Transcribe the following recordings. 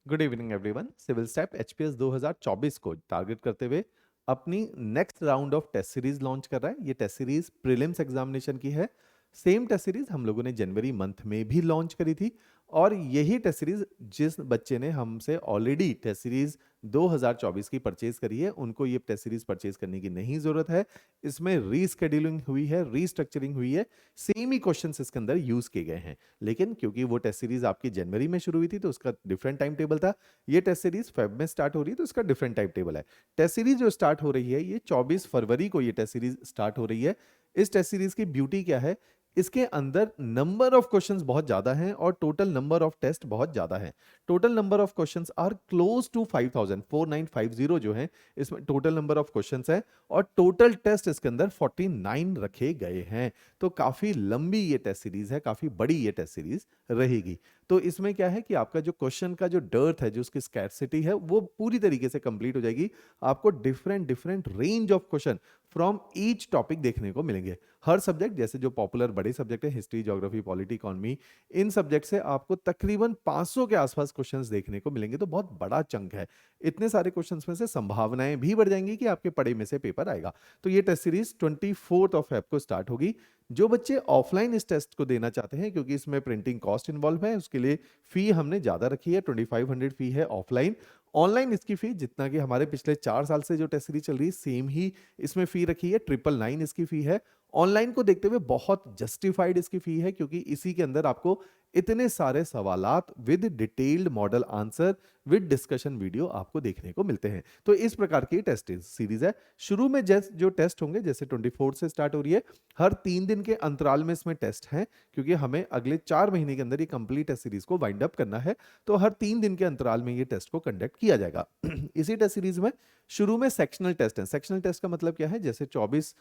Good evening everyone. Civil step HPS 2024 को target करते हुए अपनी next round of test series launch कर रहा है। ये टेस्ट सीरीज प्रीलिम्स एग्जामिनेशन की है। सेम टेस्ट सीरीज हम लोगों ने जनवरी मंथ में भी लॉन्च करी थी और यही टेस्ट सीरीज जिस बच्चे ने हमसे ऑलरेडी टेस्ट सीरीज 2024 की परचेज करी है उनको ये टेस्ट सीरीज परचेज करने की नहीं जरूरत है। इसमें रीस्केड्यूलिंग हुई है, रीस्ट्रक्चरिंग हुई है, सेम ही क्वेश्चंस इसके अंदर यूज किए गए हैं। लेकिन क्योंकि वो टेस्ट सीरीज आपकी जनवरी में शुरू हुई थी तो उसका डिफरेंट टाइम टेबल था। ये टेस्ट सीरीज फेब में स्टार्ट हो रही है तो इसका डिफरेंट टाइम टेबल है। टेस्ट सीरीज जो स्टार्ट हो रही है ये 24 फरवरी को ये टेस्ट सीरीज स्टार्ट हो रही है। इस टेस्ट सीरीज की ब्यूटी क्या है? इसके अंदर नंबर ऑफ क्वेश्चंस बहुत ज्यादा हैं और टोटल नंबर ऑफ टेस्ट बहुत ज्यादा है। Total number of questions are close to 5000, 4950 जो है इसमें टोटल नंबर ऑफ क्वेश्चंस है और टोटल टेस्ट इसके अंदर 49 रखे गए हैं। तो काफी लंबी ये टेस्ट सीरीज है, काफी बड़ी ये टेस्ट सीरीज रहेगी। तो इसमें क्या है कि आपका जो क्वेश्चन का जो डर्थ है, जो उसकी स्कैर्सिटी है, वो पूरी तरीके से कंप्लीट हो जाएगी। आपको different different range of question from each topic देखने को मिलेंगे। हर सब्जेक्ट, जैसे जो पॉपुलर बड़े सब्जेक्ट है हिस्ट्री, ज्योग्राफी, पॉलिटी, इकोनॉमी, इन सब्जेक्ट से आपको तकरीबन 500 के आसपास क्वेश्चंस देखने को मिलेंगे। तो बहुत बड़ा चंक है। इतने सारे क्वेश्चंस में से संभावनाएं भी बढ़ जाएंगी कि आपके पढ़े में से पेपर आएगा। तो ये टेस्ट सीरीज 24 ऑफ फेब को स्टार्ट होगी। जो बच्चे ऑफलाइन इस टेस्ट को देना चाहते हैं, क्योंकि इसमें प्रिंटिंग कॉस्ट इन्वॉल्व है, उसके लिए फी हमने ज्यादा रखी है, 2500 फी है ऑफलाइन। ऑनलाइन इसकी फी जितना कि हमारे पिछले 4 साल से जो टेस्ट सीरीज चल रही है सेम ही इसमें फी रखी है, 999 इसकी फी है। ऑनलाइन को देखते हुए बहुत जस्टिफाइड इसकी फी है, क्योंकि इसी के अंदर आपको इतने सारे सवालात with detailed model answer with discussion video आपको देखने को मिलते हैं। तो इस प्रकार की टेस्ट सीरीज है। शुरू में जो टेस्ट होंगे, जैसे 24 से स्टार्ट हो रही है, हर 3 दिन के अंतराल में इसमें टेस्ट हैं, क्योंकि हमें अगले 4 महीने के अंदर ये कंप्लीट टेस्ट सीरीज को वाइंड अप करना है। तो हर 3 दिन के अंतराल में ये टेस्ट को कंडक्ट किया जाएगा। इसी टेस्ट सीरीज में शुरू में सेक्शनल टेस्ट है। सेक्शनल टेस्ट का मतलब क्या है? जैसे 24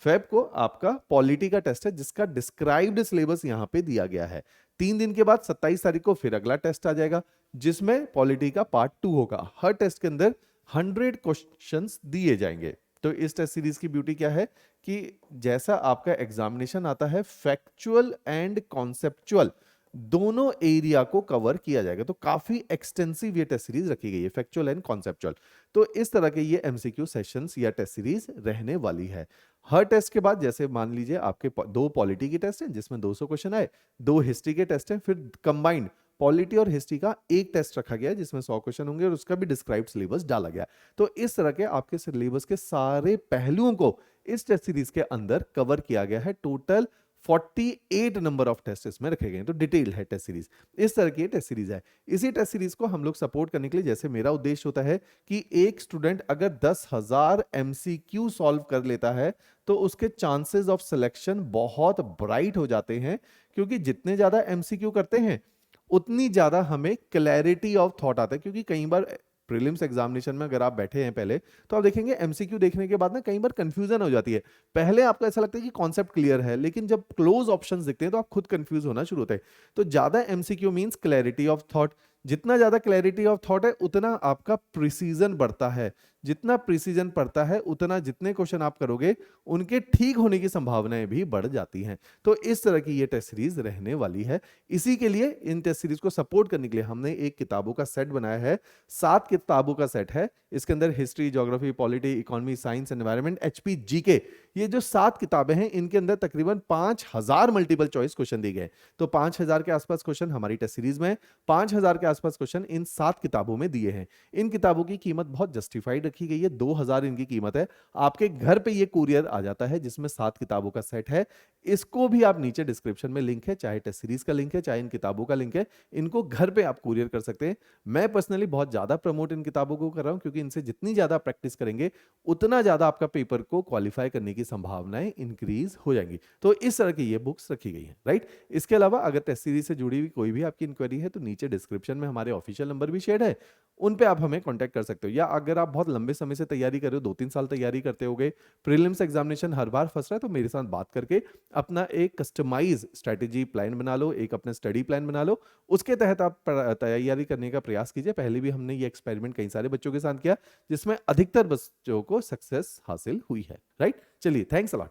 फेब को आपका पॉलिटी का टेस्ट है, जिसका डिस्क्राइब्ड सिलेबस यहां पे दिया गया है। 3 दिन के बाद 27 तारीख को फिर अगला टेस्ट आ जाएगा, जिसमें पॉलिटी का पार्ट 2 होगा। हर टेस्ट के अंदर 100 क्वेश्चंस दिए जाएंगे। तो इस टेस्ट सीरीज की ब्यूटी क्या है कि जैसा आपका एग्जामिनेशन आता है, फैक्चुअल एंड कॉन्सेप्चुअल दोनों एरिया को कवर किया जाएगा। तो काफी एक्सटेंसिव ये टेस्ट सीरीज रखी गई है, फैक्चुअल एंड कॉन्सेप्चुअल। तो इस तरह के ये एमसीक्यू सेशंस या टेस्ट सीरीज रहने वाली है। हर टेस्ट के बाद, जैसे मान लीजिए आपके 2 पॉलिटी के टेस्ट हैं जिसमें 200 क्वेश्चन आए, 2 हिस्ट्री के टेस्ट हैं, फिर कंबाइंड पॉलिटी और हिस्ट्री का एक टेस्ट रखा गया है जिसमें 100 क्वेश्चन होंगे और उसका भी डिस्क्राइब्ड सिलेबस डाला गया। तो इस तरह के आपके सिलेबस के सारे पहलुओं को इस टेस्ट सीरीज के अंदर कवर किया गया है। टोटल 48 नंबर ऑफ टेस्ट इसमें रखे गए हैं। तो डिटेल्ड है टेस्ट सीरीज। इस तरह की टेस्ट सीरीज है। इसी टेस्ट सीरीज को हम लोग सपोर्ट करने के लिए, जैसे मेरा उद्देश्य होता है कि एक स्टूडेंट अगर 10,000 एमसीक्यू सॉल्व कर लेता है तो उसके चांसेस ऑफ सिलेक्शन बहुत ब्राइट हो जाते हैं, क्योंकि जितने ज्यादा एमसीक्यू करते हैं उतनी ज्यादा हमें क्लैरिटी ऑफ थॉट आता है। क्योंकि कई बार प्रीलिम्स एग्जामिनेशन में अगर आप बैठे हैं पहले, तो आप देखेंगे एमसीक्यू देखने के बाद ना कई बार कंफ्यूजन हो जाती है। पहले आपको ऐसा लगता है कि कॉन्सेप्ट क्लियर है, लेकिन जब क्लोज ऑप्शंस दिखते हैं तो आप खुद कंफ्यूज होना शुरू होते हैं। तो ज्यादा MCQ means clarity of thought. जितना ज्यादा क्लैरिटी ऑफ थॉट है उतना आपका प्रिसीजन बढ़ता है। जितना प्रिसीजन बढ़ता है उतना जितने क्वेश्चन आप करोगे उनके ठीक होने की संभावनाएं भी बढ़ जाती हैं। तो इस तरह की ये टेस्ट सीरीज रहने वाली है। इसी के लिए इन टेस्ट सीरीज को सपोर्ट करने के लिए हमने एक किताबों का सेट बनाया है। 7 किताबों का सेट है। इसके अंदर history, geography, polity, economy, science, environment, HP, GK, ये जो 7 किताबें हैं इनके अंदर तकरीबन 5000 मल्टीपल चॉइस क्वेश्चन दिए गए। तो 5000 के आसपास क्वेश्चन हमारी टेस्ट सीरीज में, 5000 के आसपास क्वेश्चन इन 7 किताबों में दिए हैं। इन किताबों की कीमत बहुत जस्टिफाइड रखी गई है, 2000 इनकी कीमत है। आपके घर पे ये कुरियर आ जाता है जिसमें 7 किताबों का सेट है। इसको भी आप नीचे डिस्क्रिप्शन में लिंक है, चाहे टेस्ट सीरीज का लिंक है चाहे इन किताबों का लिंक है, इनको घर पे आप कुरियर कर सकते हैं। मैं पर्सनली बहुत ज्यादा प्रमोट इन किताबों को कर रहा हूं, क्योंकि इनसे जितनी ज्यादा प्रैक्टिस करेंगे उतना ज्यादा आपका पेपर को क्वालिफाई करने की संभावनाएं इंक्रीज हो जाएंगी। तो इस तरह की ये बुक्स रखी गई हैं, राइट। इसके अलावा अगर टेस्ट सीरीज से जुड़ी हुई कोई भी आपकी इंक्वायरी है तो नीचे डिस्क्रिप्शन में हमारे ऑफिशियल नंबर भी शेयर है, उन पे आप हमें कांटेक्ट कर सकते हो। या अगर आप बहुत लंबे समय से तैयारी कर रहे हो, 2-3 साल तैयारी करते होगे, प्रीलिम्स एग्जामिनेशन हर बार फंस रहा है, तो मेरे साथ बात करके अपना एक कस्टमाइज स्ट्रेटेजी प्लान बना लो, एक अपना स्टडी प्लान बना लो। उसके तहत आप तैयारी करने का प्रयास कीजिए। पहले भी हमने ये एक्सपेरिमेंट कई सारे बच्चों के साथ किया जिसमें अधिकतर बच्चों को सक्सेस हासिल हुई है, राइट। चलिए, थैंक्स अ लॉट।